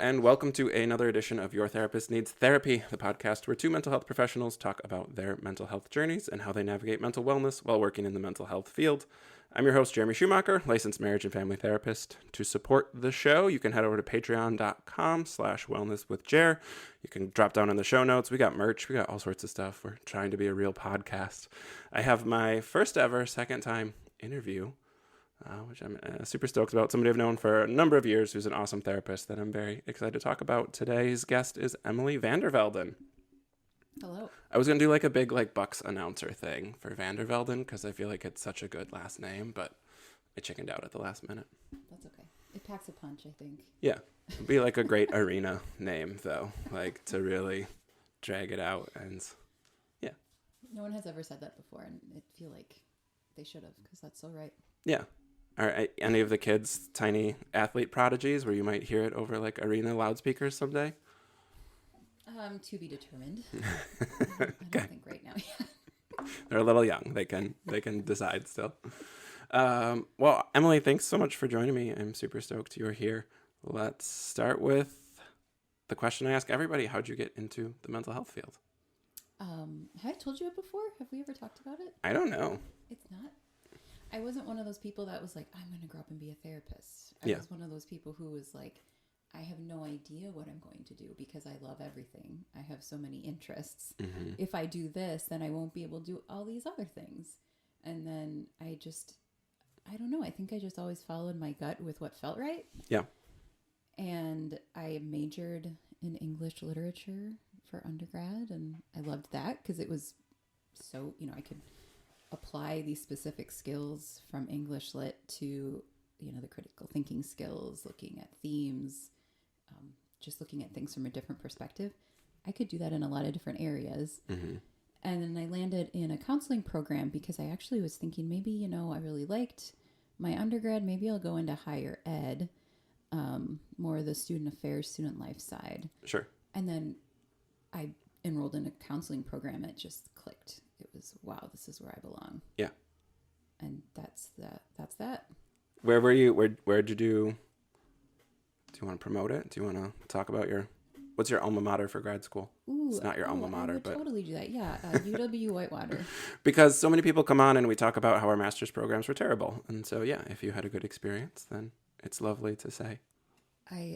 and welcome to another edition of Your Therapist Needs Therapy, the podcast where two mental health professionals talk about their mental health journeys and how they navigate mental wellness while working in the mental health field. I'm your host, Jeremy Schumacher, licensed marriage and family therapist. To support the show, you can head over to patreon.com/wellnesswithjer. You can drop down in the show notes. We got merch. We got all sorts of stuff. We're trying to be a real podcast. I have my first ever second time interview, which I'm super stoked about. Somebody I've known for a number of years who's an awesome therapist that I'm very excited to talk about. Today's guest is Emily Vander Velden. Hello. I was going to do like a big Bucks announcer thing for Vander Velden because I feel like it's such a good last name, but I chickened out at the last minute. That's okay. It packs a punch, I think. Yeah. It'd be like a great arena name, though, like to really drag it out. And yeah. No one has ever said that before, and I feel like they should have because that's so right. Yeah. Are any of the kids tiny athlete prodigies where you might hear it over like arena loudspeakers someday? To be determined. I don't think right now. They're a little young. They can decide still. Well, Emily, thanks so much for joining me. I'm super stoked you're here. Let's start with the question I ask everybody. How'd you get into the mental health field? Have I told you it before? Have we ever talked about it? I don't know. It's not. I wasn't one of those people that was like, I'm going to grow up and be a therapist. I was one of those people who was like, I have no idea what I'm going to do because I love everything. I have so many interests. Mm-hmm. If I do this, then I won't be able to do all these other things. And then I don't know. I think I just always followed my gut with what felt right. Yeah. And I majored in English literature for undergrad. And I loved that because it was so, I could apply these specific skills from English lit to, the critical thinking skills, looking at themes, just looking at things from a different perspective. I could do that in a lot of different areas. Mm-hmm. And then I landed in a counseling program because I actually was thinking maybe, I really liked my undergrad. Maybe I'll go into higher ed, more of the student affairs, student life side. Sure. And then I enrolled in a counseling program. It just clicked. It was, wow, this is where I belong. Yeah. And that's that. Where were you? Where'd you do you want to promote it? Do you want to talk about what's your alma mater for grad school? Ooh, it's not your alma mater, I would but totally do that. Yeah. UW Whitewater. Because so many people come on and we talk about how our master's programs were terrible. And so, yeah, if you had a good experience, then it's lovely to say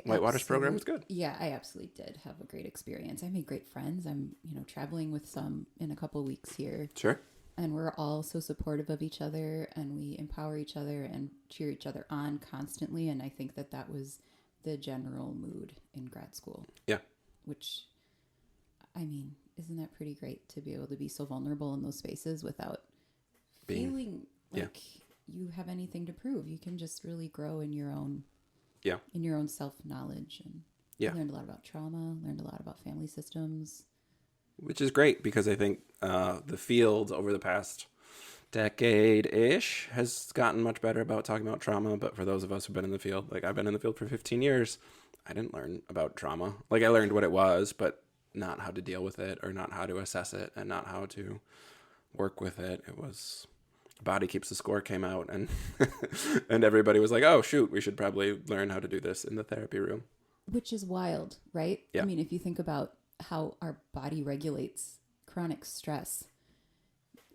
Whitewater's program was good. Yeah, I absolutely did have a great experience. I made great friends. I'm, traveling with some in a couple of weeks here. Sure. And we're all so supportive of each other and we empower each other and cheer each other on constantly. And I think that was the general mood in grad school. Yeah. Which, isn't that pretty great to be able to be so vulnerable in those spaces without feeling like you have anything to prove? You can just really grow in your own self-knowledge. And I learned a lot about trauma, learned a lot about family systems. Which is great because I think the field over the past decade-ish has gotten much better about talking about trauma. But for those of us who've been in the field, like I've been in the field for 15 years, I didn't learn about trauma. Like I learned what it was, but not how to deal with it or not how to assess it and not how to work with it. It was Body Keeps the Score came out and and everybody was like, oh, shoot, we should probably learn how to do this in the therapy room. Which is wild, right? Yeah. If you think about how our body regulates chronic stress,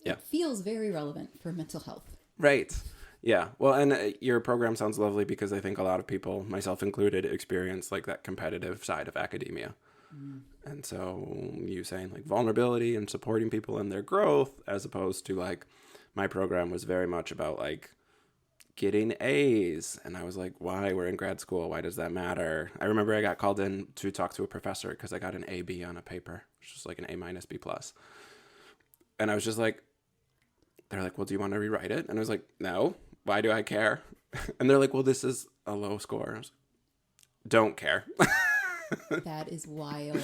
it feels very relevant for mental health. Right. Yeah. Well, and your program sounds lovely because I think a lot of people, myself included, experience like that competitive side of academia. Mm. And so you saying like vulnerability and supporting people in their growth as opposed to like my program was very much about like getting A's. And I was like, why? We're in grad school. Why does that matter? I remember I got called in to talk to a professor because I got an AB on a paper, which was like an A-B+. And I was just like, they're like, well, do you want to rewrite it? And I was like, no, why do I care? And they're like, well, this is a low score. I was like, don't care. That is wild.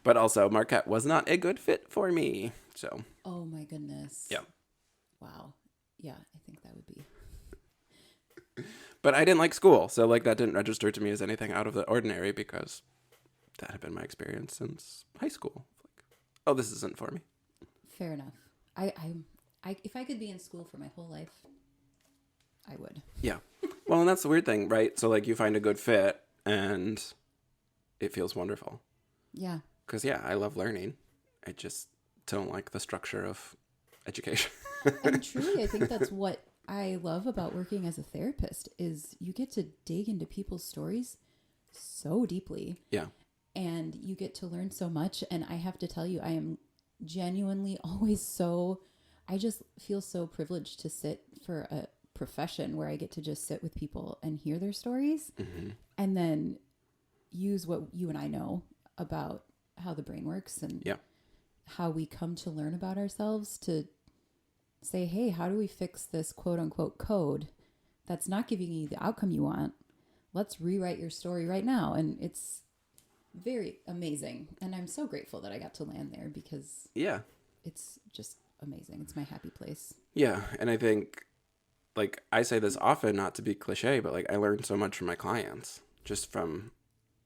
But also Marquette was not a good fit for me. So. Oh my goodness. Yeah. Wow. Yeah, I think that would be. But I didn't like school. So like that didn't register to me as anything out of the ordinary because that had been my experience since high school. Like, oh, this isn't for me. Fair enough. I if I could be in school for my whole life, I would. Yeah. Well, and that's the weird thing, right? So like you find a good fit and it feels wonderful. Yeah. Because, yeah, I love learning. I just don't like the structure of education. And truly, I think that's what I love about working as a therapist is you get to dig into people's stories so deeply. Yeah. And you get to learn so much. And I have to tell you, I am genuinely always I just feel so privileged to sit for a profession where I get to just sit with people and hear their stories and then use what you and I know about how the brain works and how we come to learn about ourselves to say, hey, how do we fix this quote unquote code that's not giving you the outcome you want? Let's rewrite your story right now. And it's very amazing. And I'm so grateful that I got to land there because it's just amazing. It's my happy place. Yeah. And I think, like, I say this often, not to be cliche, but like I learn so much from my clients just from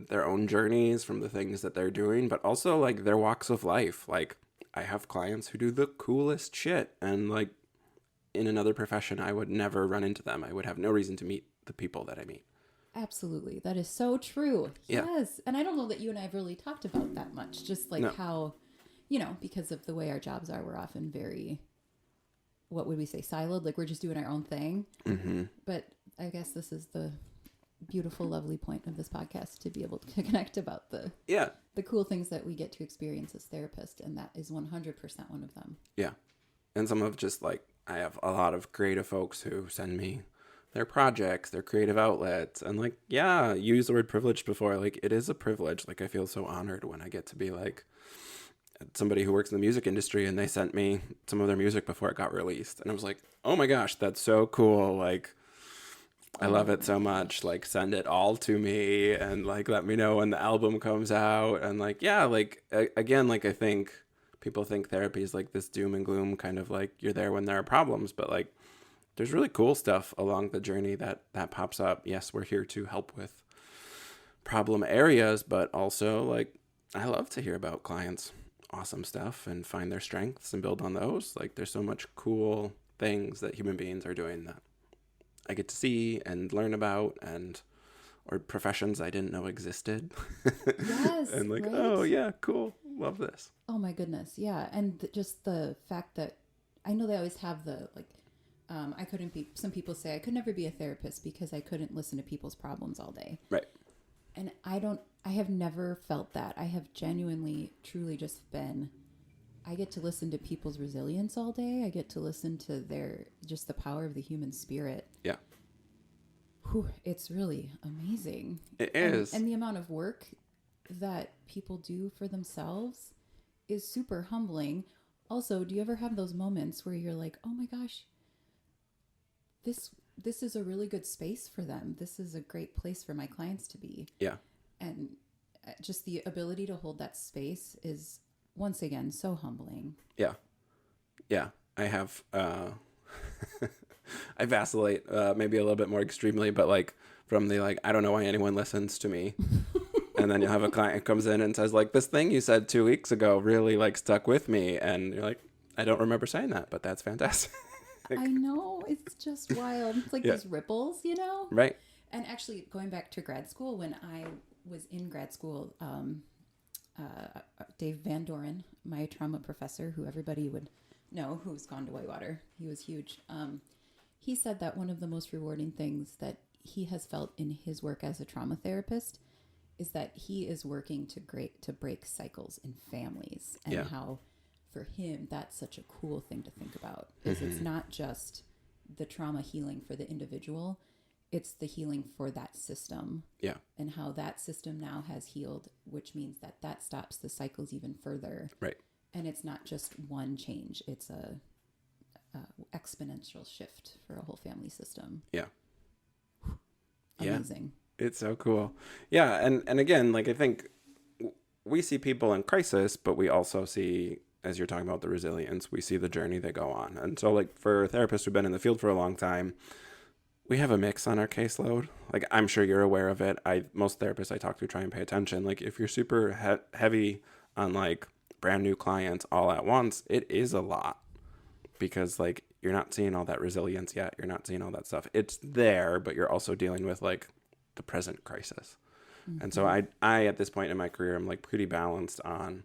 their own journeys, from the things that they're doing, but also like their walks of life. Like I have clients who do the coolest shit, and like in another profession, I would never run into them. I would have no reason to meet the people that I meet. Absolutely. That is so true. Yeah. Yes. And I don't know that you and I have really talked about that much. Just like how, because of the way our jobs are, we're often very, what would we say, siloed? Like we're just doing our own thing. Mm-hmm. But I guess this is the beautiful, lovely point of this podcast to be able to connect about the cool things that we get to experience as therapists. And that is 100% one of them. Yeah. And some of just like, I have a lot of creative folks who send me their projects, their creative outlets, and like, you use the word privileged before. Like, it is a privilege. Like, I feel so honored when I get to be like somebody who works in the music industry and they sent me some of their music before it got released. And I was like, oh my gosh, that's so cool. Like, I love it so much. Like, send it all to me and like, let me know when the album comes out. And like, again, like, I think people think therapy is like this doom and gloom kind of like you're there when there are problems, but like, there's really cool stuff along the journey that pops up. Yes, we're here to help with problem areas, but also like I love to hear about clients' awesome stuff and find their strengths and build on those. Like there's so much cool things that human beings are doing that I get to see and learn about, or professions I didn't know existed. Yes. And like, right? Oh yeah, cool. Love this. Oh my goodness. Yeah. And just the fact that I know they always have the like, some people say I could never be a therapist because I couldn't listen to people's problems all day. Right. And I have never felt that. I have genuinely, truly just I get to listen to people's resilience all day. I get to listen to just the power of the human spirit. Yeah. Whew, it's really amazing. It is. And the amount of work that people do for themselves is super humbling. Also, do you ever have those moments where you're like, oh my gosh, this is a really good space for them. This is a great place for my clients to be. Yeah. And just the ability to hold that space is, once again, so humbling. Yeah. Yeah. I have, I vacillate maybe a little bit more extremely, but like from the like, I don't know why anyone listens to me. And then you'll have a client who comes in and says like, this thing you said 2 weeks ago really like stuck with me. And you're like, I don't remember saying that, but that's fantastic. I know. It's just wild. It's like these ripples, Right. And actually, going back to grad school, when I was in grad school, Dave Van Doren, my trauma professor, who everybody would know, who's gone to Whitewater, he was huge. He said that one of the most rewarding things that he has felt in his work as a trauma therapist is that he is working to break cycles in families, and how for him, that's such a cool thing to think about. Is It's not just the trauma healing for the individual, it's the healing for that system. Yeah. And how that system now has healed, which means that stops the cycles even further. Right. And it's not just one change, it's a exponential shift for a whole family system. Yeah. Amazing. Yeah. It's so cool. Yeah. And again, like I think we see people in crisis, but we also see, as you're talking about the resilience, we see the journey they go on. And so like for therapists who've been in the field for a long time, we have a mix on our caseload. Like I'm sure you're aware of it. Most therapists I talk to try and pay attention. Like if you're super heavy on like brand new clients all at once, it is a lot because like you're not seeing all that resilience yet. You're not seeing all that stuff. It's there, but you're also dealing with like the present crisis. And so I at this point in my career, I'm like pretty balanced on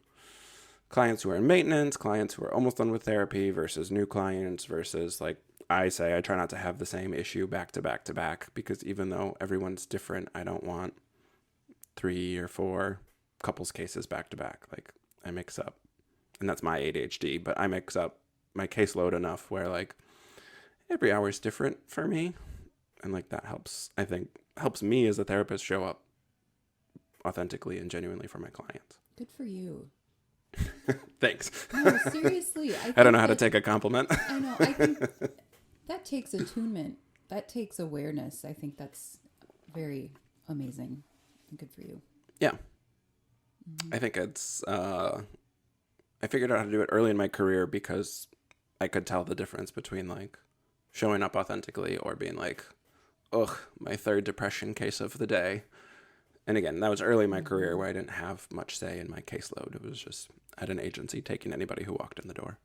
clients who are in maintenance, clients who are almost done with therapy versus new clients versus like I say I try not to have the same issue back to back to back, because even though everyone's different, I don't want 3 or 4 couples cases back to back. Like I mix up, and that's my ADHD, but I mix up my caseload enough where like every hour is different for me. And like that helps, I think, helps me as a therapist show up authentically and genuinely for my clients. Good for you. Thanks. No, seriously. I don't know how to take a compliment. I know. I think that takes attunement. That takes awareness. I think that's very amazing. Good for you. Yeah. I think it's, I figured out how to do it early in my career because I could tell the difference between like showing up authentically or being like, ugh, my 3rd depression case of the day. And again, that was early in my career where I didn't have much say in my caseload. It was just at an agency taking anybody who walked in the door.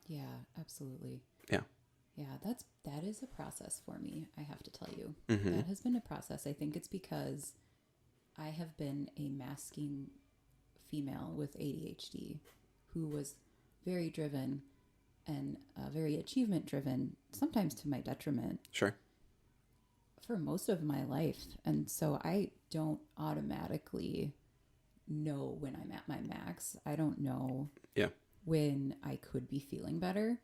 Yeah, absolutely. Yeah. Yeah, that is a process for me, I have to tell you. Mm-hmm. That has been a process. I think it's because I have been a masking female with ADHD who was very driven and very achievement driven, sometimes to my detriment. Sure. For most of my life. And so I don't automatically know when I'm at my max. I don't know when I could be feeling better,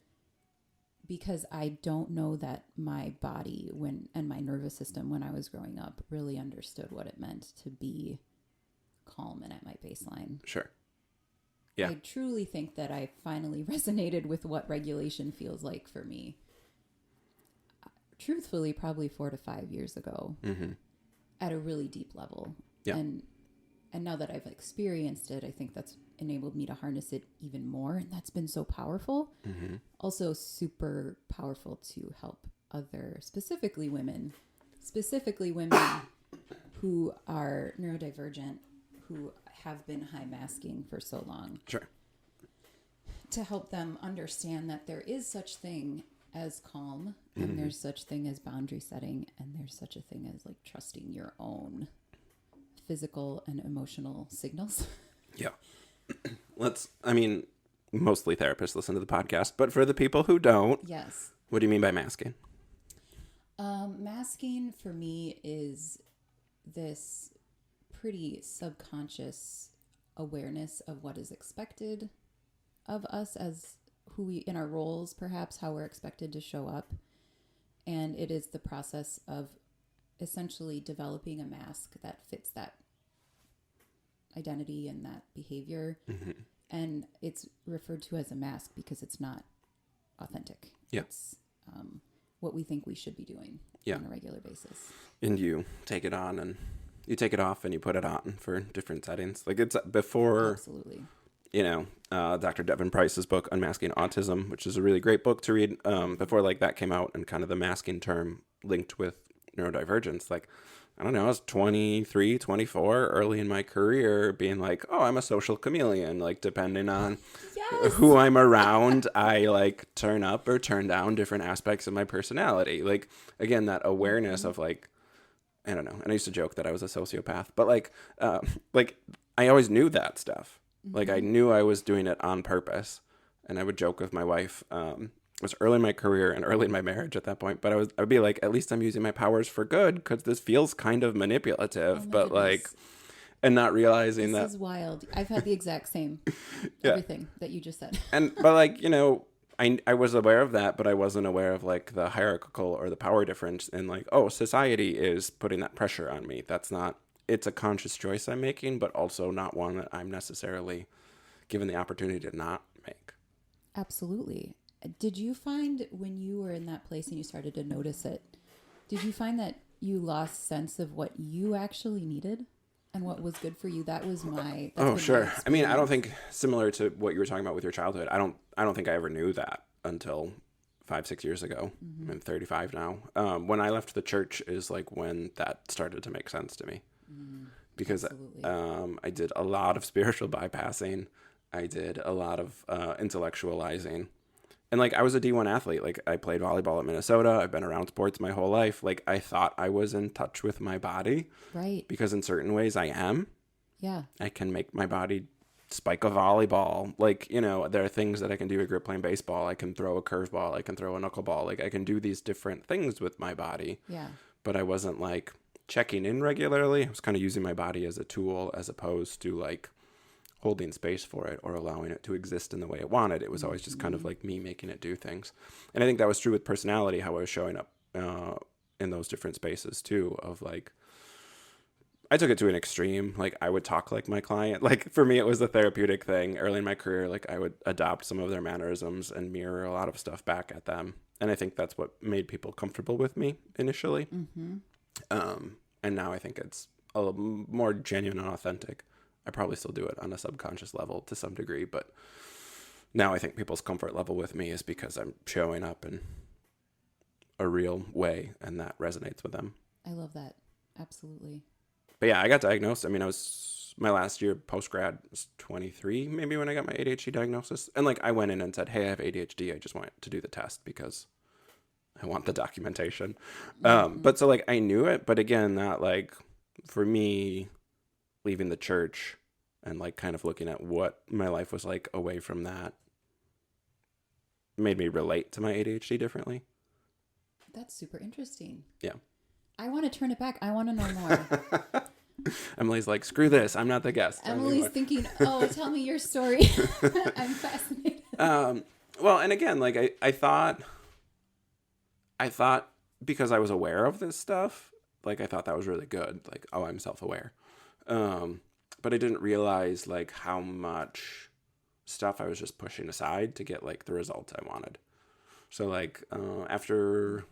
because I don't know that my body and my nervous system when I was growing up really understood what it meant to be calm and at my baseline. Sure. Yeah. I truly think that I finally resonated with what regulation feels like for me. Truthfully, probably 4 to 5 years ago, at a really deep level. Yeah. And now that I've experienced it, I think that's enabled me to harness it even more. And that's been so powerful. Also super powerful to help specifically women who are neurodivergent, who have been high masking for so long. Sure. To help them understand that there is such thing as calm, and there's such thing as boundary setting, and there's such a thing as like trusting your own physical and emotional signals. Yeah. Mostly therapists listen to the podcast, but for the people who don't, yes. What do you mean by masking? Masking for me is this pretty subconscious awareness of what is expected of us as who we, in our roles, perhaps how we're expected to show up. And it is the process of essentially developing a mask that fits that identity and that behavior. And it's referred to as a mask because it's not authentic. Yeah. It's what we think we should be doing on a regular basis. And you take it on and you take it off and you put it on for different settings. Like it's before... Absolutely. Dr. Devin Price's book, Unmasking Autism, which is a really great book to read. Before like that came out and kind of the masking term linked with neurodivergence, like, I don't know, I was 23, 24, early in my career being like, oh, I'm a social chameleon. Like depending on who I'm around, I like turn up or turn down different aspects of my personality. Like, again, that awareness of like, I don't know. And I used to joke that I was a sociopath, but like I always knew that stuff. Like I knew I was doing it on purpose, and I would joke with my wife. It was early in my career and early in my marriage at that point, but I would be like, at least I'm using my powers for good, because this feels kind of manipulative, but goodness. Like, and not realizing this is wild. I've had the exact same everything that you just said. But like, I was aware of that, but I wasn't aware of like the hierarchical or the power difference, and like, oh, society is putting that pressure on me. That's not. It's a conscious choice I'm making, but also not one that I'm necessarily given the opportunity to not make. Absolutely. Did you find when you were in that place and you started to notice it, did you find that you lost sense of what you actually needed and what was good for you? That was my... Oh, sure. I mean, I don't think, similar to what you were talking about with your childhood, I don't think I ever knew that until 5-6 years ago. I'm 35 now. When I left the church is like when that started to make sense to me. Because I did a lot of spiritual bypassing. I did a lot of intellectualizing. And like I was a D1 athlete. Like I played volleyball at Minnesota. I've been around sports my whole life. Like I thought I was in touch with my body. Right. Because in certain ways I am. Yeah. I can make my body spike a volleyball. Like, you know, there are things that I can do at grip playing baseball. I can throw a curveball. I can throw a knuckleball. Like I can do these different things with my body. Yeah. But I wasn't like checking in regularly. I was kind of using my body as a tool as opposed to like holding space for it or allowing it to exist in the way it wanted. It was always just kind of like me making it do things. And I think that was true with personality, how I was showing up in those different spaces too, of like, I took it to an extreme. Like I would talk like my client. Like for me, it was a therapeutic thing early in my career. Like I would adopt some of their mannerisms and mirror a lot of stuff back at them. And I think that's what made people comfortable with me initially. And now I think it's a little more genuine and authentic. I probably still do it on a subconscious level to some degree, but now I think people's comfort level with me is because I'm showing up in a real way, and that resonates with them. I love that. Absolutely. But yeah, I got diagnosed. I mean, my last year post-grad was 23, maybe, when I got my ADHD diagnosis. And like I went in and said, hey, I have ADHD. I just want to do the test because I want the documentation. But so like I knew it, but again, that like for me, leaving the church and like kind of looking at what my life was like away from that made me relate to my ADHD differently. That's super interesting. Yeah. I want to turn it back. I want to know more. Emily's like, screw this. I'm not the guest. Emily's thinking, oh, tell me your story. I'm fascinated. Well, and again, like I thought because I was aware of this stuff, like I thought that was really good. Like, oh, I'm self-aware. But I didn't realize like how much stuff I was just pushing aside to get like the results I wanted. So like after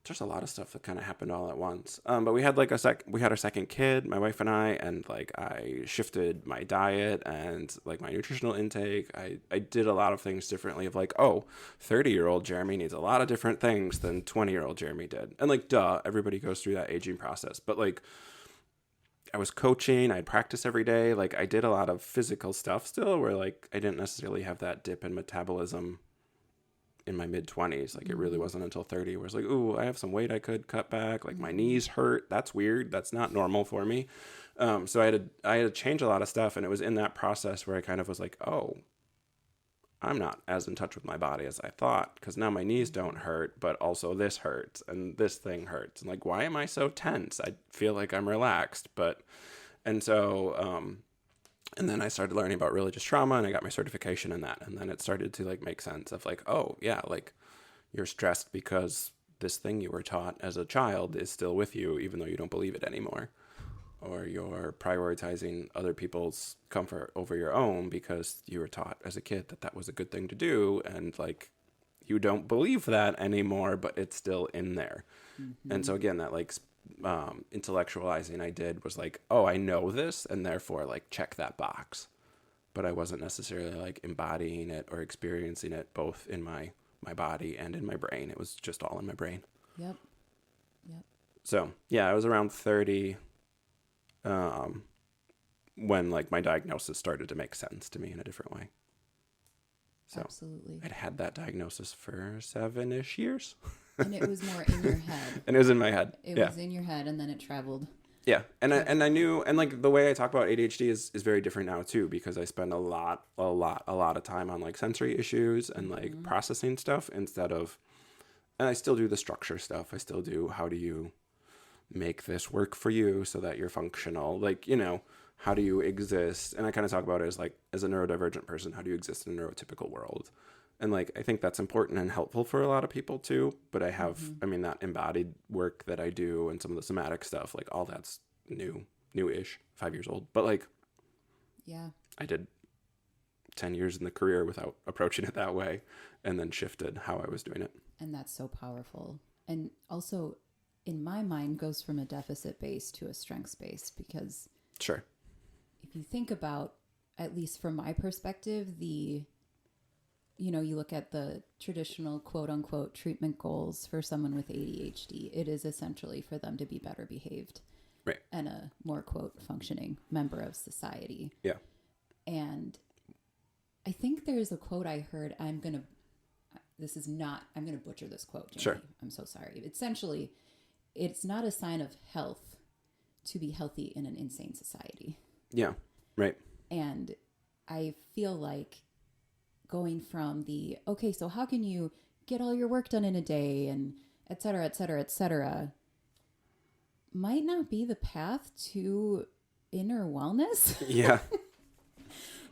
there's a lot of stuff that kind of happened all at once. But we had like we had our second kid, my wife and I, and like I shifted my diet and like my nutritional intake. I did a lot of things differently of like, oh, 30-year-old Jeremy needs a lot of different things than 20-year-old Jeremy did. And like, duh, everybody goes through that aging process. But like I was coaching, I'd practice every day. Like I did a lot of physical stuff still where like I didn't necessarily have that dip in metabolism in my mid-20s. Like it really wasn't until 30 where it's like, ooh, I have some weight I could cut back. Like my knees hurt. That's weird. That's not normal for me. So I had to change a lot of stuff. And it was in that process where I kind of was like, oh, I'm not as in touch with my body as I thought, because now my knees don't hurt, but also this hurts and this thing hurts. And like, why am I so tense? I feel like I'm relaxed, and then I started learning about religious trauma, and I got my certification in that. And then it started to like make sense of like, oh yeah, like you're stressed because this thing you were taught as a child is still with you, even though you don't believe it anymore. Or you're prioritizing other people's comfort over your own because you were taught as a kid that that was a good thing to do. And like, you don't believe that anymore, but it's still in there. And so again, that like intellectualizing I did was like, oh, I know this, and therefore like check that box. But I wasn't necessarily like embodying it or experiencing it both in my body and in my brain. It was just all in my brain. Yep. So yeah, I was around 30 when like my diagnosis started to make sense to me in a different way. So absolutely. I'd had that diagnosis for 7-ish years. And it was more in your head. And it was in my head. It was in your head, and then it traveled. Yeah. And I knew, and like the way I talk about ADHD is very different now too, because I spend a lot of time on like sensory issues and like processing stuff instead of, and I still do the structure stuff. I still do, how do you make this work for you so that you're functional? Like, you know, how do you exist? And I kind of talk about it as like, as a neurodivergent person, how do you exist in a neurotypical world? And like, I think that's important and helpful for a lot of people too. But I have, I mean, that embodied work that I do and some of the somatic stuff, like all that's new-ish, 5 years old. But like, yeah, I did 10 years in the career without approaching it that way, and then shifted how I was doing it. And that's so powerful. And also, in my mind, goes from a deficit base to a strengths base, because sure, if you think about, at least from my perspective, you look at the traditional quote unquote treatment goals for someone with ADHD, it is essentially for them to be better behaved, right, and a more quote functioning member of society. Yeah. And I think there's a quote I heard. I'm going to butcher this quote, Jamie. Sure. I'm so sorry. Essentially, it's not a sign of health to be healthy in an insane society. Yeah. Right. And I feel like going from okay, so how can you get all your work done in a day and et cetera, et cetera, et cetera, might not be the path to inner wellness. Yeah.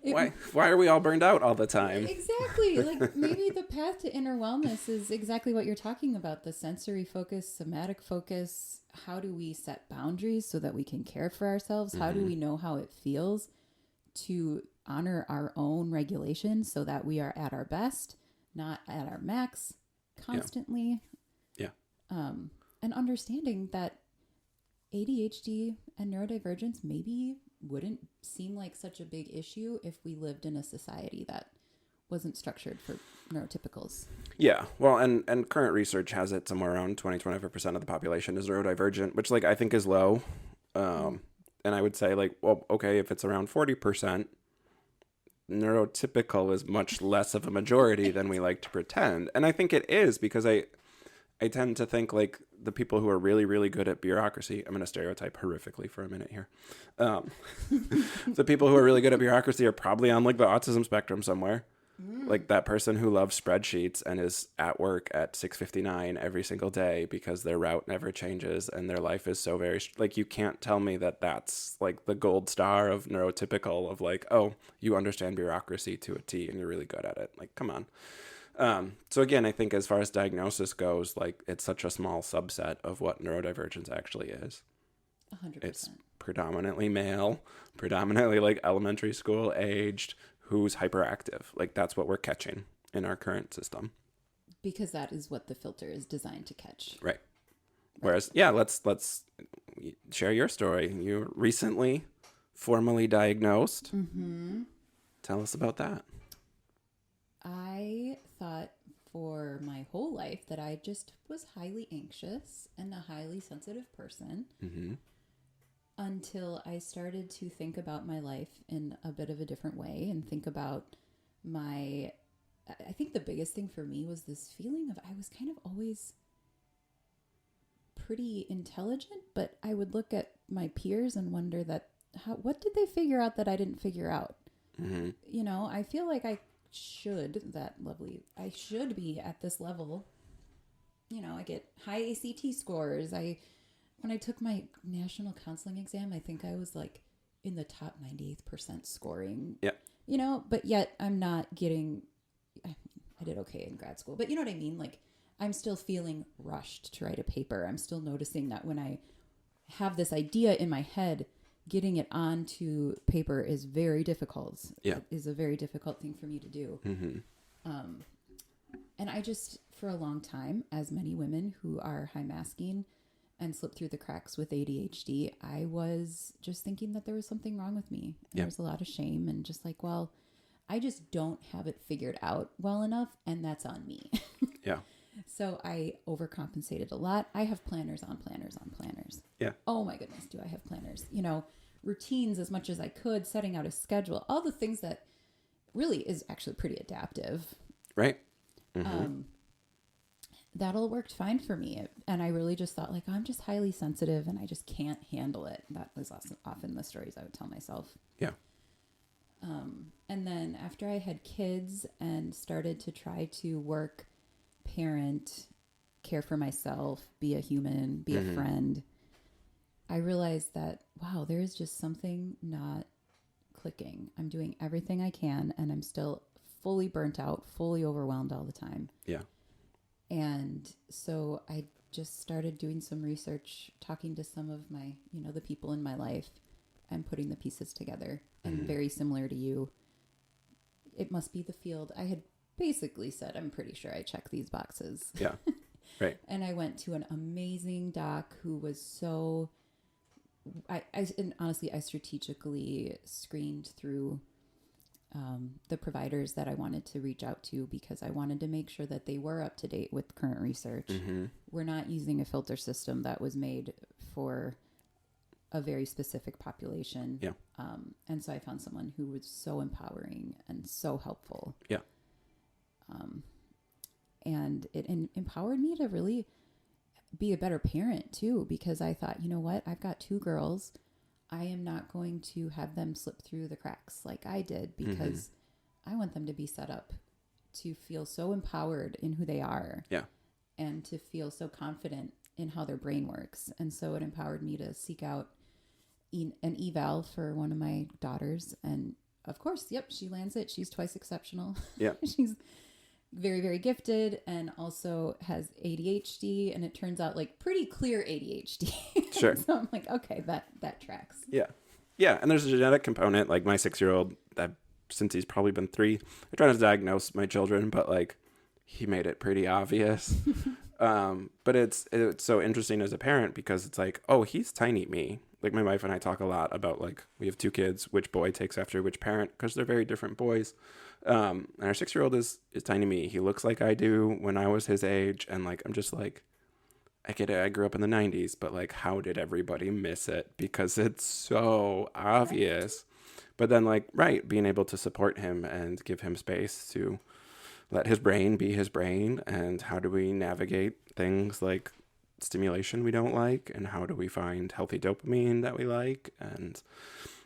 Why are we all burned out all the time? Exactly. Like maybe the path to inner wellness is exactly what you're talking about. The sensory focus, somatic focus. How do we set boundaries so that we can care for ourselves? How do we know how it feels to honor our own regulation so that we are at our best, not at our max constantly? Yeah. And understanding that ADHD and neurodivergence maybe wouldn't seem like such a big issue if we lived in a society that wasn't structured for neurotypicals. Yeah. Well, and current research has it somewhere around 20-25% of the population is neurodivergent, which like I think is low. And I would say like, well, okay, if it's around 40%, neurotypical is much less of a majority than we like to pretend. And I think it is because I tend to think like the people who are really, really good at bureaucracy, I'm going to stereotype horrifically for a minute here. The people who are really good at bureaucracy are probably on like the autism spectrum somewhere. Like that person who loves spreadsheets and is at work at 6:59 every single day because their route never changes and their life is so very, like you can't tell me that that's like the gold star of neurotypical of like, oh, you understand bureaucracy to a T and you're really good at it. Like, come on. So again, I think as far as diagnosis goes, like it's such a small subset of what neurodivergence actually is. 100%. It's predominantly male, predominantly like elementary school aged, who's hyperactive. Like that's what we're catching in our current system. Because that is what the filter is designed to catch. Right. Whereas, yeah, let's share your story. You were recently formally diagnosed. Mm-hmm. Tell us about that. I thought for my whole life that I just was highly anxious and a highly sensitive person until I started to think about my life in a bit of a different way and think about I think the biggest thing for me was this feeling of I was kind of always pretty intelligent, but I would look at my peers and wonder what did they figure out that I didn't figure out? Mm-hmm. You know, I feel like I should be at this level. You know, I get high ACT scores. When I took my national counseling exam, I think I was like in the top 98% scoring. Yeah. You know, but yet I'm not getting, I did okay in grad school, but you know what I mean? Like I'm still feeling rushed to write a paper. I'm still noticing that when I have this idea in my head, getting it onto paper is very difficult. Yeah. It is a very difficult thing for me to do. Mm-hmm. And I just, for a long time, as many women who are high masking and slip through the cracks with ADHD, I was just thinking that there was something wrong with me. And there was a lot of shame and just like, well, I just don't have it figured out well enough, and that's on me. Yeah. So I overcompensated a lot. I have planners on planners on planners. Yeah. Oh my goodness, do I have planners? You know, routines as much as I could, setting out a schedule, all the things that really is actually pretty adaptive. Right. Mm-hmm. That all worked fine for me. And I really just thought like, I'm just highly sensitive and I just can't handle it. That was often the stories I would tell myself. Yeah. And then after I had kids and started to try to work, parent, care for myself, be a human, be a friend, I realized that, wow, there is just something not clicking. I'm doing everything I can and I'm still fully burnt out, fully overwhelmed all the time. Yeah. And so I just started doing some research, talking to some of my, you know, the people in my life and putting the pieces together. And very similar to you, it must be the field. I had basically said, I'm pretty sure I check these boxes. Yeah. Right. And I went to an amazing doc who was so, and honestly, I strategically screened through the providers that I wanted to reach out to because I wanted to make sure that they were up to date with current research. We're not using a filter system that was made for a very specific population. Yeah. And so I found someone who was so empowering and so helpful. Yeah. And it empowered me to really be a better parent too, because I thought, you know what, I've got 2 girls. I am not going to have them slip through the cracks like I did, because I want them to be set up to feel so empowered in who they are. Yeah. And to feel so confident in how their brain works. And so it empowered me to seek out an eval for one of my daughters. And of course, yep, she lands it. She's twice exceptional. Yeah. She's very, very gifted and also has ADHD. And it turns out like pretty clear ADHD. Sure. So I'm like, okay, that tracks. Yeah. Yeah. And there's a genetic component. Like my 6-year-old, that since he's probably been 3, I try to diagnose my children, but like he made it pretty obvious. But it's so interesting as a parent, because it's like, oh, he's tiny me. Like my wife and I talk a lot about, like, we have 2 kids, which boy takes after which parent, because they're very different boys. And our 6-year-old is tiny me. He looks like I do when I was his age. And like, I'm just like, I get it. I grew up in the 90s, but like, how did everybody miss it? Because it's so obvious. But then like, right, being able to support him and give him space to let his brain be his brain. And how do we navigate things like stimulation we don't like, and how do we find healthy dopamine that we like? And,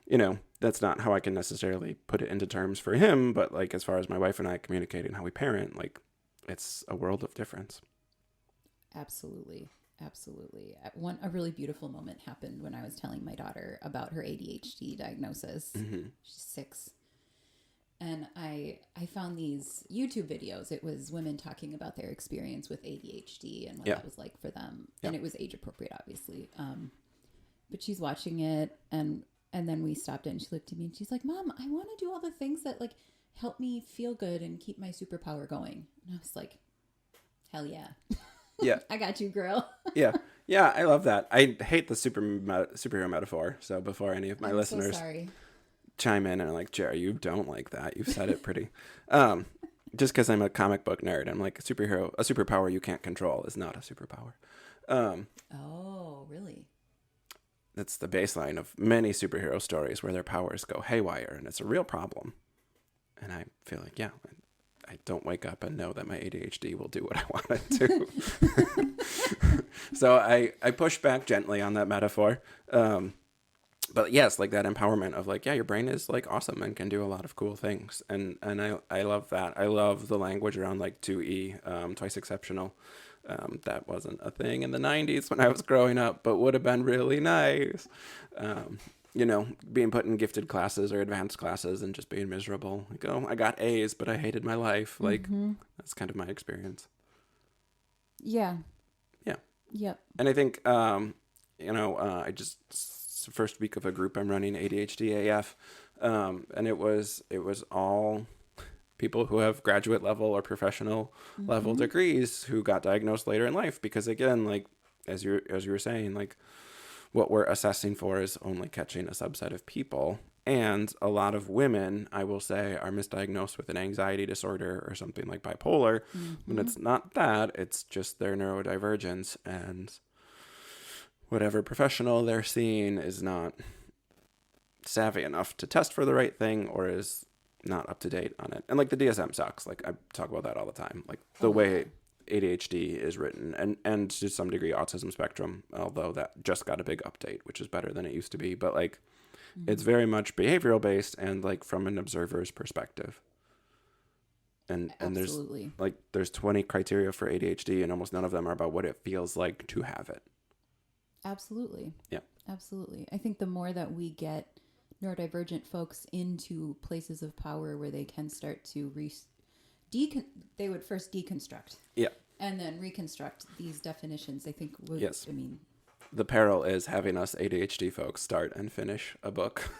you know, that's not how I can necessarily put it into terms for him, but like, as far as my wife and I communicating how we parent, like, it's a world of difference. Absolutely. Absolutely. A really beautiful moment happened when I was telling my daughter about her ADHD diagnosis. Mm-hmm. She's 6. And I found these YouTube videos. It was women talking about their experience with ADHD and what that was like for them. Yeah. And it was age appropriate, obviously. But she's watching it, and then we stopped it, and she looked at me and she's like, Mom, I want to do all the things that like help me feel good and keep my superpower going. And I was like, hell yeah. Yeah. I got you, girl. Yeah. Yeah, I love that. I hate the superhero metaphor. So before any of my listeners chime in and are like, Jerry, you don't like that. You've said it pretty. Just because I'm a comic book nerd, I'm like, a superpower you can't control is not a superpower. Oh, really? That's the baseline of many superhero stories where their powers go haywire, and it's a real problem. And I feel like, yeah, I don't wake up and know that my ADHD will do what I want it to. So I push back gently on that metaphor. But yes, like that empowerment of like, yeah, your brain is like awesome and can do a lot of cool things. And I love that. I love the language around like 2E, twice exceptional. That wasn't a thing in the 90s when I was growing up, but would have been really nice. You know, being put in gifted classes or advanced classes and just being miserable. Like, oh, I got A's, but I hated my life. Like, that's kind of my experience. Yeah. Yeah. Yep. And I think, you know, it's the first week of a group I'm running, ADHD AF. And it was all people who have graduate level or professional level degrees who got diagnosed later in life. Because again, like, as you were saying, like, what we're assessing for is only catching a subset of people. And a lot of women, I will say, are misdiagnosed with an anxiety disorder or something like bipolar. When it's not that, it's just their neurodivergence. And whatever professional they're seeing is not savvy enough to test for the right thing, or is not up to date on it. And like the DSM sucks. Like I talk about that all the time. Like the way ADHD is written, and to some degree autism spectrum, although that just got a big update, which is better than it used to be. But like, it's very much behavioral based and like from an observer's perspective. And there's 20 criteria for ADHD, and almost none of them are about what it feels like to have it. Absolutely. Yeah. Absolutely. I think the more that we get neurodivergent folks into places of power where they can start to they would first deconstruct. Yeah. And then reconstruct these definitions, I think would, yes. I mean, the peril is having us ADHD folks start and finish a book.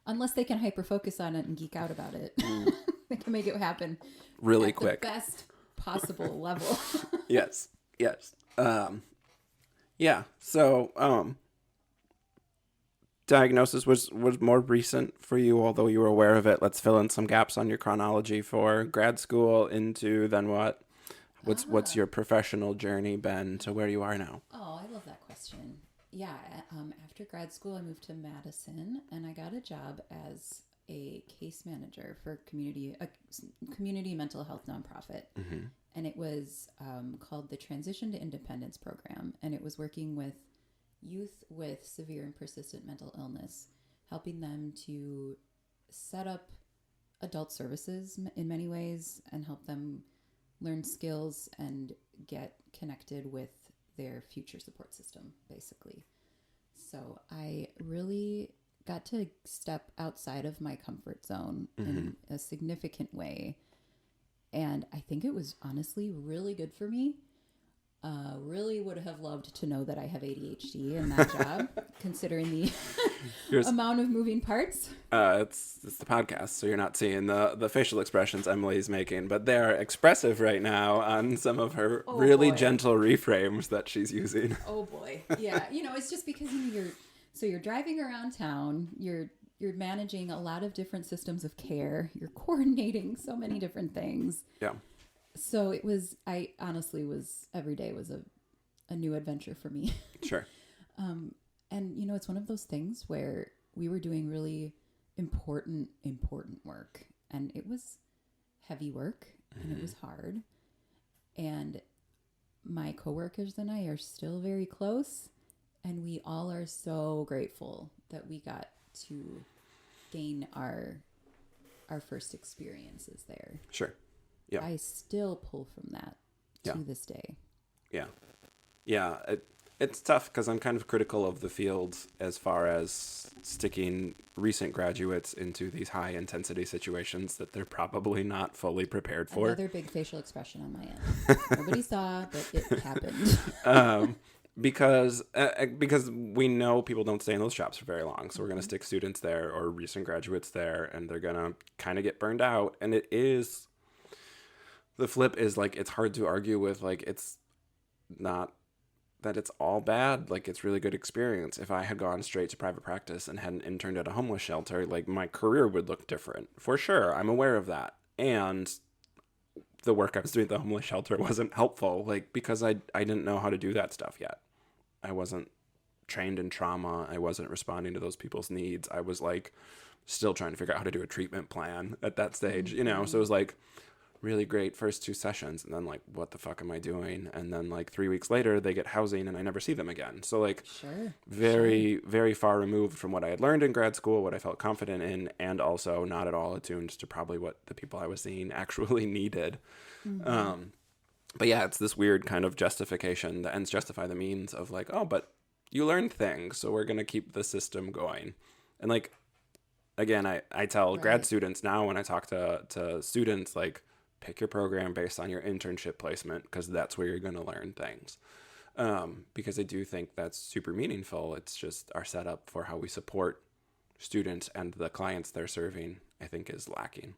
Unless they can hyper focus on it and geek out about it. They can make it happen really quick. The best possible level. Yes. Yes. Yeah. So, diagnosis was more recent for you, although you were aware of it. Let's fill in some gaps on your chronology for grad school into then what? What's your professional journey been to where you are now? Oh, I love that question. After grad school, I moved to Madison, and I got a job as a case manager for a community mental health nonprofit. Mm-hmm. And it was called the Transition to Independence Program. And it was working with youth with severe and persistent mental illness, helping them to set up adult services in many ways and help them learn skills and get connected with their future support system, basically. So I really got to step outside of my comfort zone in a significant way. And I think it was honestly really good for me. Really would have loved to know that I have ADHD in that job, considering the amount of moving parts. It's the podcast, so you're not seeing the facial expressions Emily's making, but they're expressive right now on some of her gentle reframes that she's using. Oh boy, yeah. It's just because you're driving around town, you're managing a lot of different systems of care, you're coordinating so many different things. Yeah. So I honestly every day was a new adventure for me. Sure. And it's one of those things where we were doing really important work, and it was heavy work and it was hard. And my coworkers and I are still very close, and we all are so grateful that we got to gain our first experiences there. Sure. Yeah. I still pull from that to this day. Yeah. Yeah. It's tough because I'm kind of critical of the field as far as sticking recent graduates into these high intensity situations that they're probably not fully prepared for. Another big facial expression on my end. Nobody saw, but it happened. Because we know people don't stay in those jobs for very long. So we're going to stick students there or recent graduates there, and they're going to kind of get burned out. And the flip is like, it's hard to argue with, like, it's not that it's all bad. Like, it's really good experience. If I had gone straight to private practice and hadn't interned at a homeless shelter, like, my career would look different for sure. I'm aware of that. And the work I was doing at the homeless shelter wasn't helpful, like, because I didn't know how to do that stuff yet. I wasn't trained in trauma. I wasn't responding to those people's needs. I was like still trying to figure out how to do a treatment plan at that stage, so it was like really great first 2 sessions, and then like, what the fuck am I doing? And then like 3 weeks later they get housing and I never see them again. So like very far removed from what I had learned in grad school, what I felt confident in, and also not at all attuned to probably what the people I was seeing actually needed. But yeah, it's this weird kind of justification, the ends justify the means of like, oh, but you learned things, so we're going to keep the system going. And like, again, I tell grad students now when I talk to students, like, pick your program based on your internship placement, because that's where you're going to learn things. Because I do think that's super meaningful. It's just our setup for how we support students and the clients they're serving, I think, is lacking.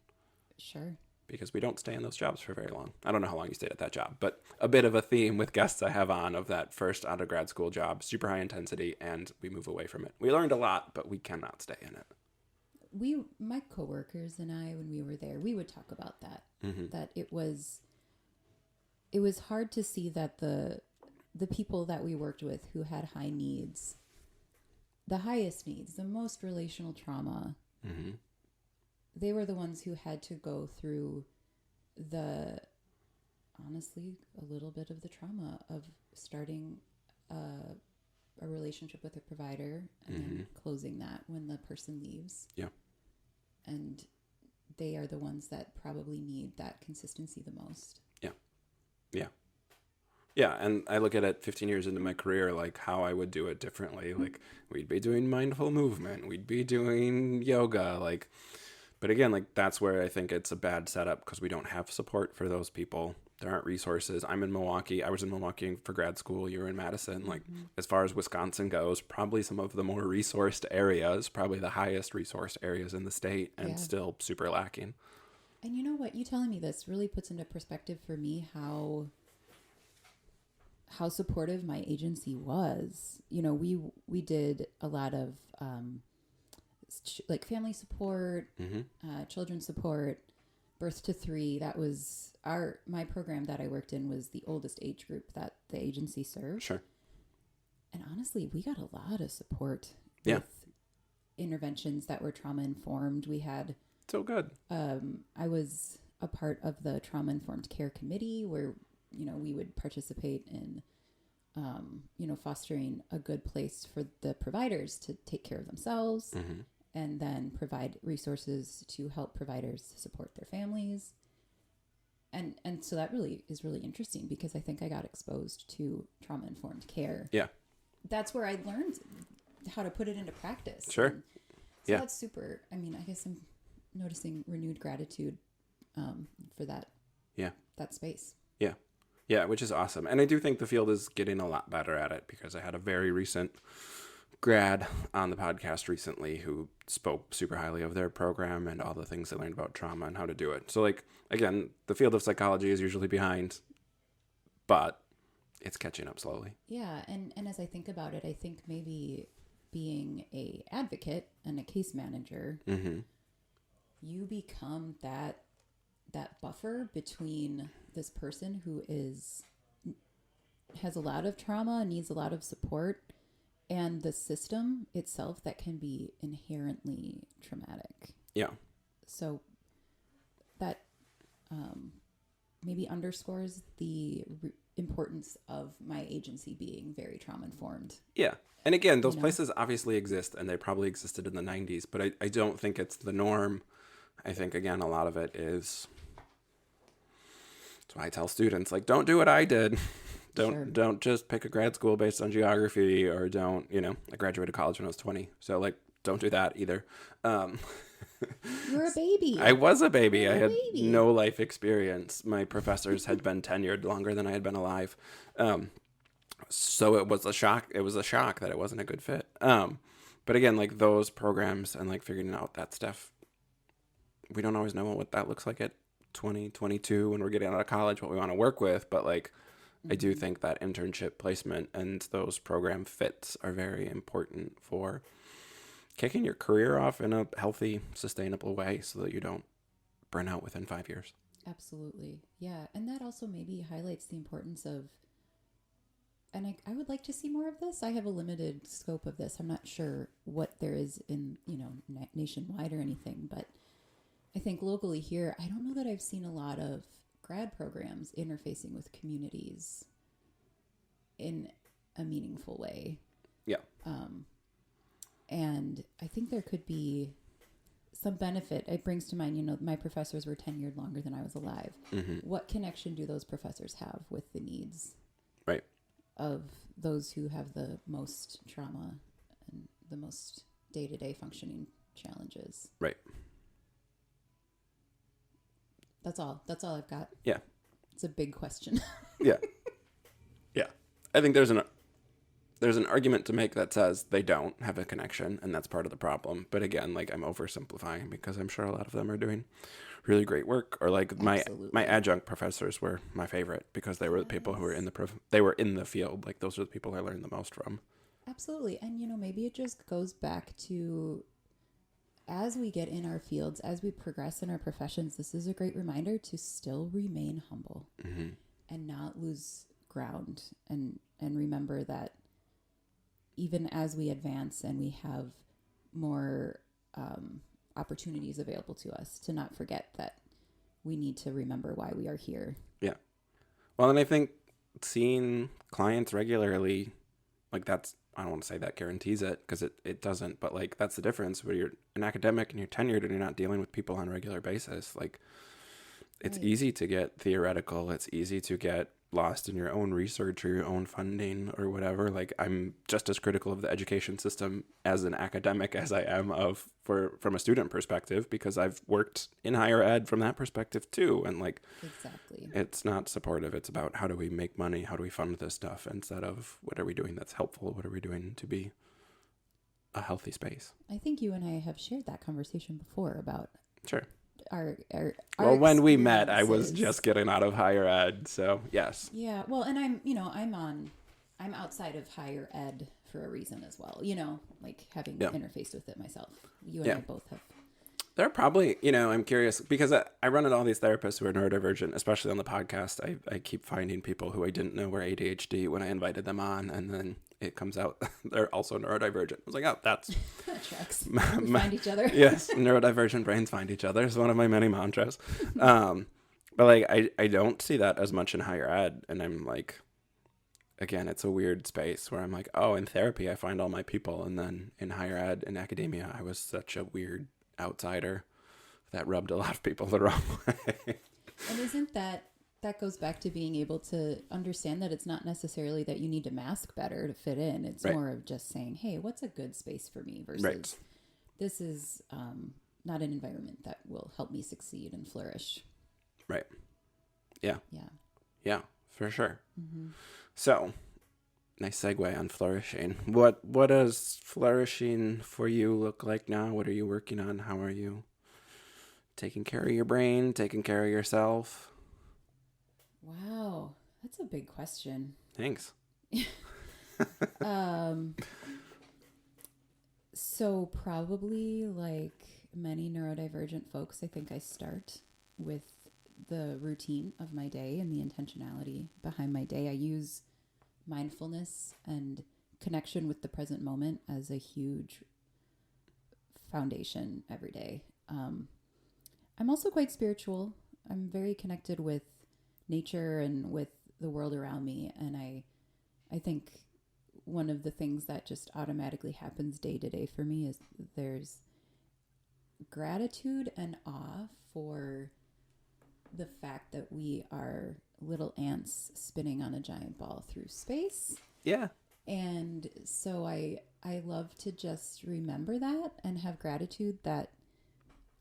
Sure. Because we don't stay in those jobs for very long. I don't know how long you stayed at that job, but a bit of a theme with guests I have on of that first out of grad school job, super high intensity, and we move away from it. We learned a lot, but we cannot stay in it. My coworkers and I, when we were there, we would talk about that, that it was hard to see that the people that we worked with who had high needs, the highest needs, the most relational trauma, they were the ones who had to go through honestly, a little bit of the trauma of starting a relationship with a provider and then closing that when the person leaves. Yeah. And they are the ones that probably need that consistency the most. Yeah. Yeah. Yeah. And I look at it 15 years into my career, like how I would do it differently. Like we'd be doing mindful movement. We'd be doing yoga. Like, but again, like that's where I think it's a bad setup because we don't have support for those people. There aren't resources. I'm in Milwaukee. I was in Milwaukee for grad school. You were in Madison. Like as far as Wisconsin goes, probably some of the more resourced areas, probably the highest resourced areas in the state, and still super lacking. And you know what? You telling me this really puts into perspective for me how supportive my agency was. You know, we did a lot of like family support, children's support, birth to 3. That was my program that I worked in was the oldest age group that the agency served. Sure. And honestly, we got a lot of support Yeah. with interventions that were trauma informed. We had So good. I was a part of the trauma informed care committee where, you know, we would participate in you know, fostering a good place for the providers to take care of themselves, and then provide resources to help providers support their families. And so that really is really interesting because I think I got exposed to trauma informed care. Yeah. That's where I learned how to put it into practice. Sure. And so that's super. I mean, I guess I'm noticing renewed gratitude for that. Yeah. That space. Yeah. Yeah, which is awesome. And I do think the field is getting a lot better at it because I had a very recent grad on the podcast recently who spoke super highly of their program and all the things they learned about trauma and how to do it. So, like, again, the field of psychology is usually behind, but it's catching up slowly. Yeah. And as I think about it, I think maybe being a advocate and a case manager, you become that buffer between this person who has a lot of trauma, needs a lot of support, and the system itself that can be inherently traumatic. Yeah. So that maybe underscores the importance of my agency being very trauma informed. Yeah. And again, those places obviously exist and they probably existed in the 90s, but I don't think it's the norm. I think, again, a lot of it is... That's why I tell students, like, don't do what I did. Don't just pick a grad school based on geography, or don't, you know, I graduated college when I was 20. So, like, don't do that either. You're a baby. I was a baby. I had no life experience. My professors had been tenured longer than I had been alive. So it was a shock. It was a shock that it wasn't a good fit. But again, like, those programs and, like, figuring out that stuff, we don't always know what that looks like at 20, 22 when we're getting out of college, what we want to work with. But, like, I do think that internship placement and those program fits are very important for kicking your career off in a healthy, sustainable way so that you don't burn out within 5 years. Absolutely. Yeah. And that also maybe highlights the importance of, and I would like to see more of this. I have a limited scope of this. I'm not sure what there is in, you know, nationwide or anything, but I think locally here, I don't know that I've seen a lot of grad programs interfacing with communities in a meaningful way. Yeah. And I think there could be some benefit. It brings to mind, you know, my professors were tenured longer than I was alive. What connection do those professors have with the needs of those who have the most trauma and the most day-to-day functioning challenges? Right. That's all I've got. Yeah. It's a big question. Yeah. I think there's an argument to make that says they don't have a connection, and that's part of the problem. But again, like, I'm oversimplifying because I'm sure a lot of them are doing really great work. Or, like, my adjunct professors were my favorite because they were the people who were they were in the field. Like, those are the people I learned the most from. Absolutely. And, you know, maybe it just goes back to, as we get in our fields, as we progress in our professions, this is a great reminder to still remain humble and not lose ground, and remember that even as we advance and we have more opportunities available to us, to not forget that we need to remember why we are here. Yeah. Well, and I think seeing clients regularly, like, that's, I don't want to say that guarantees it because it doesn't, but, like, that's the difference where you're an academic and you're tenured and you're not dealing with people on a regular basis. Like, it's easy to get theoretical. It's easy to get lost in your own research or your own funding or whatever. Like, I'm just as critical of the education system as an academic as I am from a student perspective, because I've worked in higher ed from that perspective too. And, like, exactly, it's not supportive. It's about how do we make money? How do we fund this stuff instead of what are we doing that's helpful? What are we doing to be a healthy space? I think you and I have shared that conversation before about our well, when we met, I was just getting out of higher ed, so yes. Yeah, well, and I'm outside of higher ed for a reason as well. You know, like, having interfaced with it myself. You and I both have There are probably, I'm curious because I run into all these therapists who are neurodivergent, especially on the podcast. I keep finding people who I didn't know were ADHD when I invited them on, and then it comes out they're also neurodivergent. I was like, oh, that's... That tracks. We find each other. Yes, neurodivergent brains find each other is one of my many mantras. But like, I don't see that as much in higher ed, and I'm like... Again, it's a weird space where I'm like, oh, in therapy, I find all my people. And then in higher ed, in academia, I was such a weird outsider that rubbed a lot of people the wrong way. And isn't that goes back to being able to understand that it's not necessarily that you need to mask better to fit in. It's right. more of just saying, hey, what's a good space for me versus right. This is not an environment that will help me succeed and flourish. Right. Yeah. Yeah. Yeah, for sure. Mm-hmm. So, nice segue on flourishing. What does flourishing for you look like now? What are you working on? How are you taking care of your brain, taking care of yourself? Wow, that's a big question. Thanks. So probably like many neurodivergent folks, I think I start with the routine of my day and the intentionality behind my day. I use mindfulness and connection with the present moment as a huge foundation every day. I'm also quite spiritual. I'm very connected with nature and with the world around me. And I think one of the things that just automatically happens day to day for me is there's gratitude and awe for the fact that we are little ants spinning on a giant ball through space. Yeah. And so I love to just remember that and have gratitude that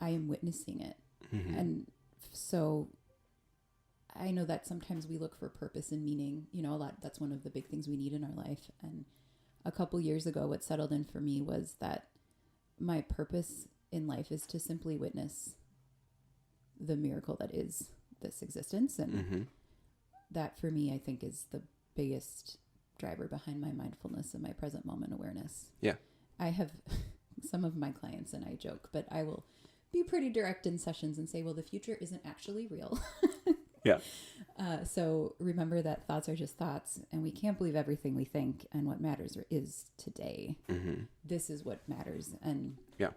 I am witnessing it. Mm-hmm. And so I know that sometimes we look for purpose and meaning, that's one of the big things we need in our life. And a couple years ago, what settled in for me was that my purpose in life is to simply witness the miracle that is this existence. And mm-hmm. that for me, I think is the biggest driver behind my mindfulness and my present moment awareness. Yeah. I have some of my clients and I joke, but I will be pretty direct in sessions and say, well, the future isn't actually real. Yeah. So remember that thoughts are just thoughts and we can't believe everything we think. And what matters is today. Mm-hmm. This is what matters. And yeah.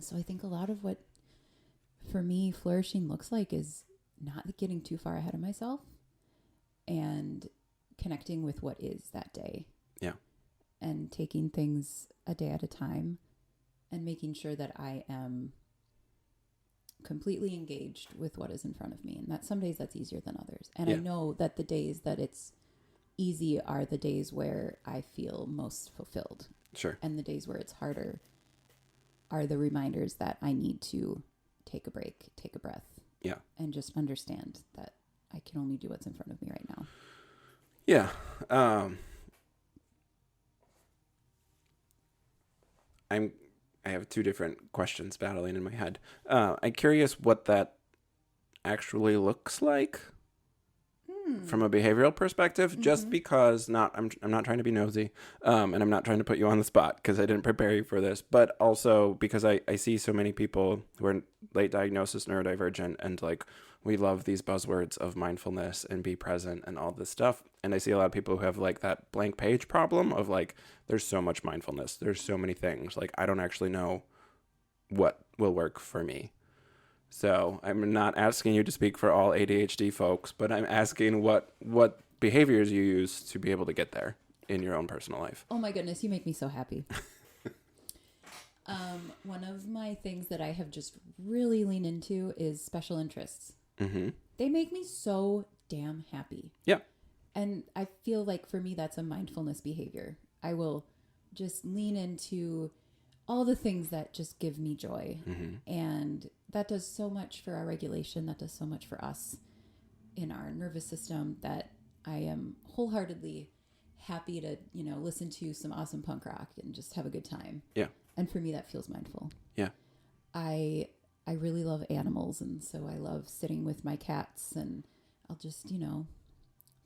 So I think a lot of what for me flourishing looks like is not getting too far ahead of myself and connecting with what is that day. Yeah. And taking things a day at a time and making sure that I am completely engaged with what is in front of me. And that some days that's easier than others. And yeah. I know that the days that it's easy are the days where I feel most fulfilled. Sure. And the days where it's harder are the reminders that I need to take a break, take a breath. Yeah. And just understand that I can only do what's in front of me right now. Yeah. I have two different questions battling in my head. I'm curious what that actually looks like from a behavioral perspective, mm-hmm. just because I'm not trying to be nosy, and I'm not trying to put you on the spot because I didn't prepare you for this, but also because I see so many people who are late diagnosis neurodivergent and like we love these buzzwords of mindfulness and be present and all this stuff. And I see a lot of people who have like that blank page problem of like, there's so much mindfulness. There's so many things. Like, I don't actually know what will work for me. So I'm not asking you to speak for all ADHD folks, but I'm asking what behaviors you use to be able to get there in your own personal life. Oh my goodness, you make me so happy. One of my things that I have just really leaned into is special interests. Mm-hmm. They make me so damn happy. Yeah. And I feel like for me, that's a mindfulness behavior. I will just lean into all the things that just give me joy. Mm-hmm. And that does so much for our regulation. That does so much for us in our nervous system that I am wholeheartedly happy to, listen to some awesome punk rock and just have a good time. Yeah. And for me, that feels mindful. Yeah. I really love animals. And so I love sitting with my cats and I'll just,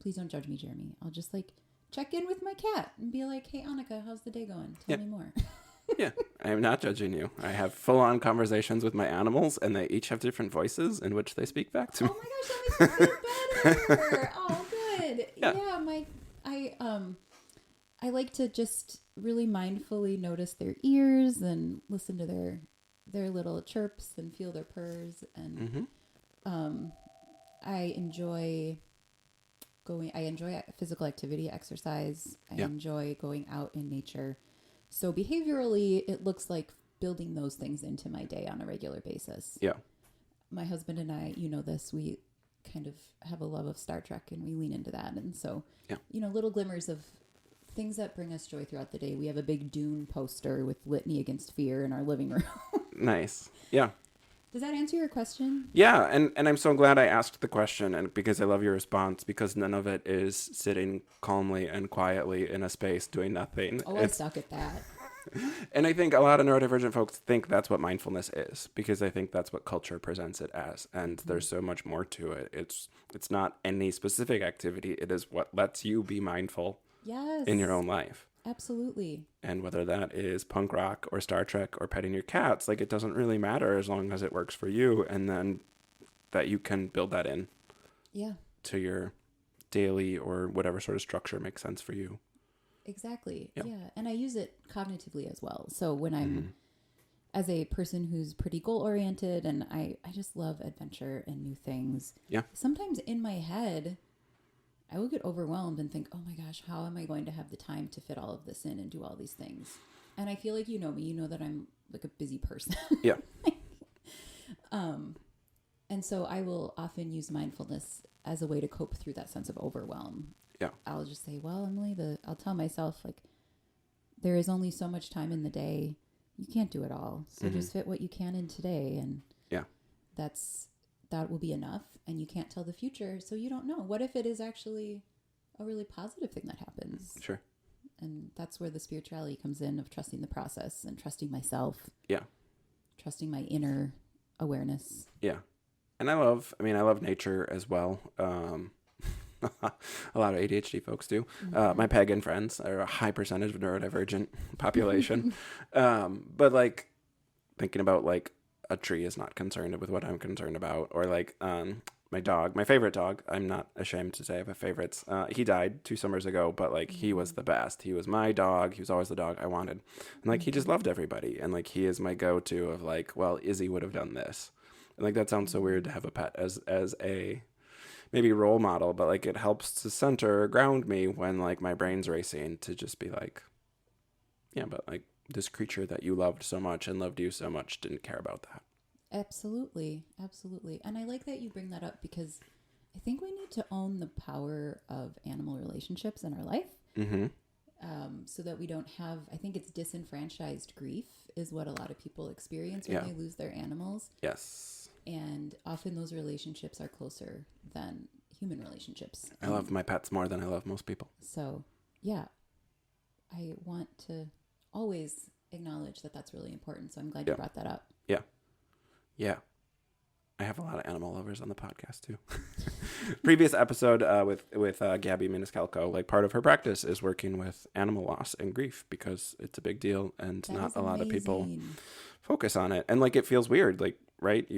please don't judge me, Jeremy. I'll just like check in with my cat and be like, hey, Annika, how's the day going? Tell me more. Yeah, I am not judging you. I have full-on conversations with my animals, and they each have different voices in which they speak back to me. Oh my gosh, that makes me feel better. Oh, good. Yeah. I like to just really mindfully notice their ears and listen to their little chirps and feel their purrs. And I enjoy physical activity, exercise. I enjoy going out in nature. So behaviorally, it looks like building those things into my day on a regular basis. Yeah. My husband and I, we kind of have a love of Star Trek, and we lean into that. And so, little glimmers of things that bring us joy throughout the day. We have a big Dune poster with Litany Against Fear in our living room. Nice. Yeah. Does that answer your question? Yeah, and I'm so glad I asked the question, and because I love your response, because none of it is sitting calmly and quietly in a space doing nothing. Oh, I suck at that. And I think a lot of neurodivergent folks think that's what mindfulness is, because I think that's what culture presents it as, and there's so much more to it. It's not any specific activity. It is what lets you be mindful in your own life. Absolutely. And whether that is punk rock or Star Trek or petting your cats, like, it doesn't really matter as long as it works for you, and then that you can build that in to your daily or whatever sort of structure makes sense for you. Exactly. Yeah. And I use it cognitively as well. So when I'm as a person who's pretty goal oriented, and I just love adventure and new things. Yeah. Sometimes in my head, I will get overwhelmed and think, oh my gosh, how am I going to have the time to fit all of this in and do all these things? And I feel like you know me, you know that I'm like a busy person. Yeah. And so I will often use mindfulness as a way to cope through that sense of overwhelm. Yeah. I'll just say, well, Emily, I'll tell myself, like, there is only so much time in the day. You can't do it all. So just fit what you can in today. And that will be enough. And you can't tell the future, so you don't know. What if it is actually a really positive thing that happens? Sure. And that's where the spirituality comes in, of trusting the process and trusting myself. Yeah. Trusting my inner awareness. Yeah. And I love nature as well. A lot of ADHD folks do. My pagan friends are a high percentage of neurodivergent population. But like thinking about like a tree is not concerned with what I'm concerned about, or like my favorite dog. I'm not ashamed to say I have favorites. He died 2 summers ago, but like he was the best. He was my dog. He was always the dog I wanted, and like he just loved everybody. And like he is my go-to of like, well, Izzy would have done this, and like that sounds so weird to have a pet as a maybe role model, but like it helps to center or ground me when like my brain's racing, to just be like, yeah, but like this creature that you loved so much and loved you so much didn't care about that. Absolutely. Absolutely. And I like that you bring that up, because I think we need to own the power of animal relationships in our life. So that we don't have, I think it's disenfranchised grief is what a lot of people experience when they lose their animals. Yes. And often those relationships are closer than human relationships. I love my pets more than I love most people. So, yeah, I want to always acknowledge that that's really important. So I'm glad you brought that up. Yeah. Yeah. I have a lot of animal lovers on the podcast too. Previous episode with Gabby Maniscalco, like part of her practice is working with animal loss and grief, because it's a big deal, and that not a lot of amazing. people focus on it. And like it feels weird, like, right?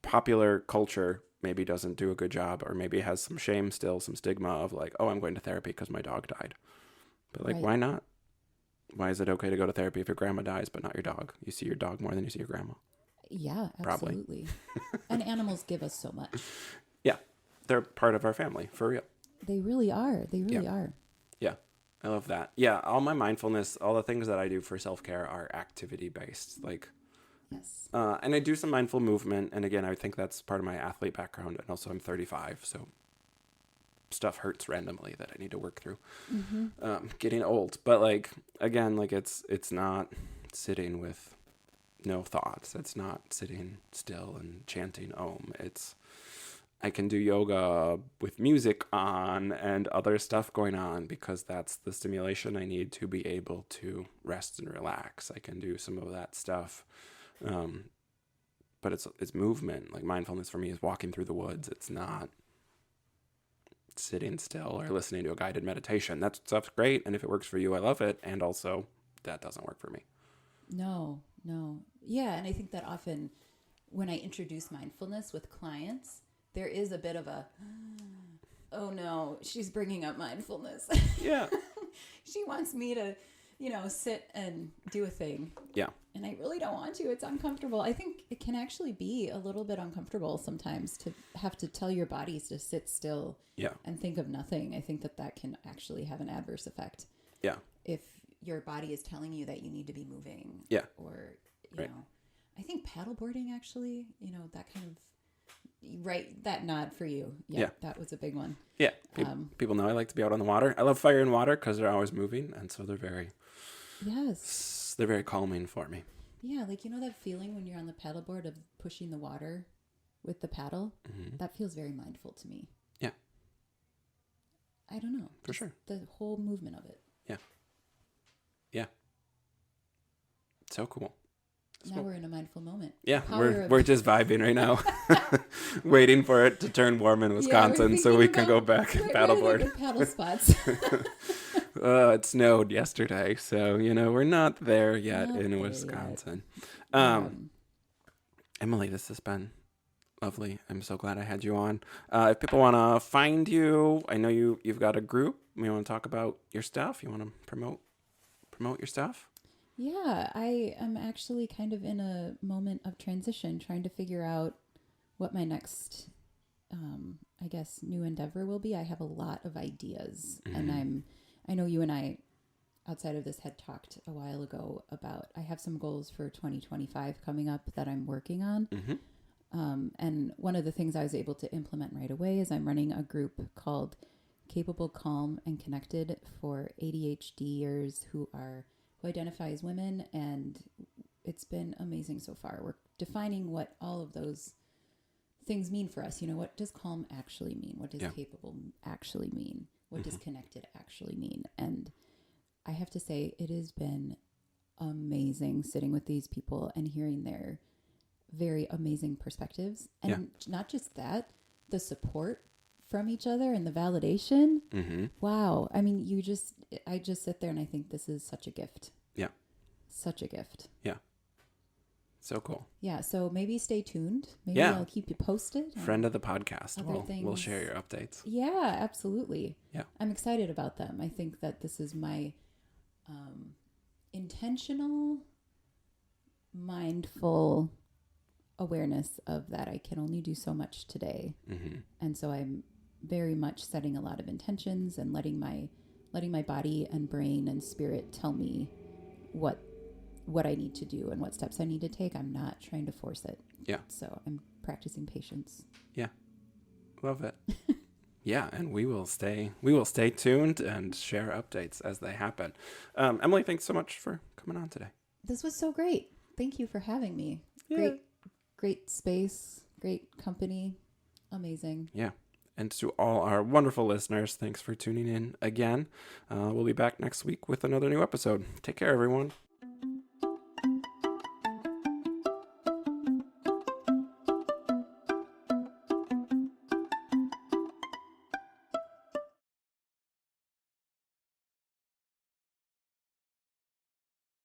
Popular culture maybe doesn't do a good job, or maybe has some shame still, some stigma of like, oh, I'm going to therapy because my dog died. But like, why not? Why is it okay to go to therapy if your grandma dies, but not your dog? You see your dog more than you see your grandma. Yeah, absolutely. And animals give us so much. Yeah. They're part of our family, for real. They really are. They really are. Yeah. I love that. Yeah. All my mindfulness, all the things that I do for self-care are activity-based. Like, yes. And I do some mindful movement. And again, I think that's part of my athlete background. And also I'm 35, so stuff hurts randomly that I need to work through. Getting old. But like, again, like it's not sitting with no thoughts. It's not sitting still and chanting Om. I can do yoga with music on and other stuff going on, because that's the stimulation I need to be able to rest and relax. I can do some of that stuff. But it's movement. Like mindfulness for me is walking through the woods. It's not sitting still or listening to a guided meditation. That stuff's great. And if it works for you, I love it. And also that doesn't work for me. No. Yeah. And I think that often when I introduce mindfulness with clients, there is a bit of a, oh no, she's bringing up mindfulness. Yeah. She wants me to, sit and do a thing. Yeah. And I really don't want to. It's uncomfortable. I think it can actually be a little bit uncomfortable sometimes to have to tell your bodies to sit still and think of nothing. I think that can actually have an adverse effect. Yeah. If your body is telling you that you need to be moving. Yeah. Or, you know, I think paddleboarding actually, that kind of, right, that nod for you. Yeah. That was a big one. Yeah. People know I like to be out on the water. I love fire and water because they're always moving. And so they're very... Yes. They're very calming for me. Yeah, like that feeling when you're on the paddleboard of pushing the water with the paddle? Mm-hmm. That feels very mindful to me. Yeah. I don't know. For sure. The whole movement of it. Yeah. Yeah. So cool. Now we're in a mindful moment. Yeah, we're just vibing right now, waiting for it to turn warm in Wisconsin so we can go back and paddleboard. Paddle spots. It snowed yesterday, so we're not there yet in Wisconsin. Emily, this has been lovely. I'm so glad I had you on. If people want to find you, I know you've got a group. You want to talk about your stuff? You want to promote your stuff? Yeah, I am actually kind of in a moment of transition, trying to figure out what my next, new endeavor will be. I have a lot of ideas, and I know you and I, outside of this, had talked a while ago about, I have some goals for 2025 coming up that I'm working on. And one of the things I was able to implement right away is I'm running a group called Capable, Calm, and Connected for ADHDers who identify as women, and it's been amazing so far. We're defining what all of those things mean for us. What does calm actually mean? What does capable actually mean? What does connected actually mean? And I have to say, it has been amazing sitting with these people and hearing their very amazing perspectives. And not just that, the support from each other and the validation. Wow. I mean, I just sit there and I think this is such a gift. Yeah. Such a gift. Yeah. So cool. Yeah. So maybe stay tuned. Maybe I'll keep you posted. Friend of the podcast. We'll share your updates. Yeah, absolutely. Yeah. I'm excited about them. I think that this is my intentional, mindful awareness of that I can only do so much today. And so I'm very much setting a lot of intentions and letting my body and brain and spirit tell me what I need to do and what steps I need to take. I'm not trying to force it. Yeah. So I'm practicing patience. Yeah. Love it. Yeah, and we will stay tuned and share updates as they happen. Emily, thanks so much for coming on today. This was so great. Thank you for having me. Yeah. Great space, great company. Amazing. Yeah. And to all our wonderful listeners, thanks for tuning in again. We'll be back next week with another new episode. Take care, everyone.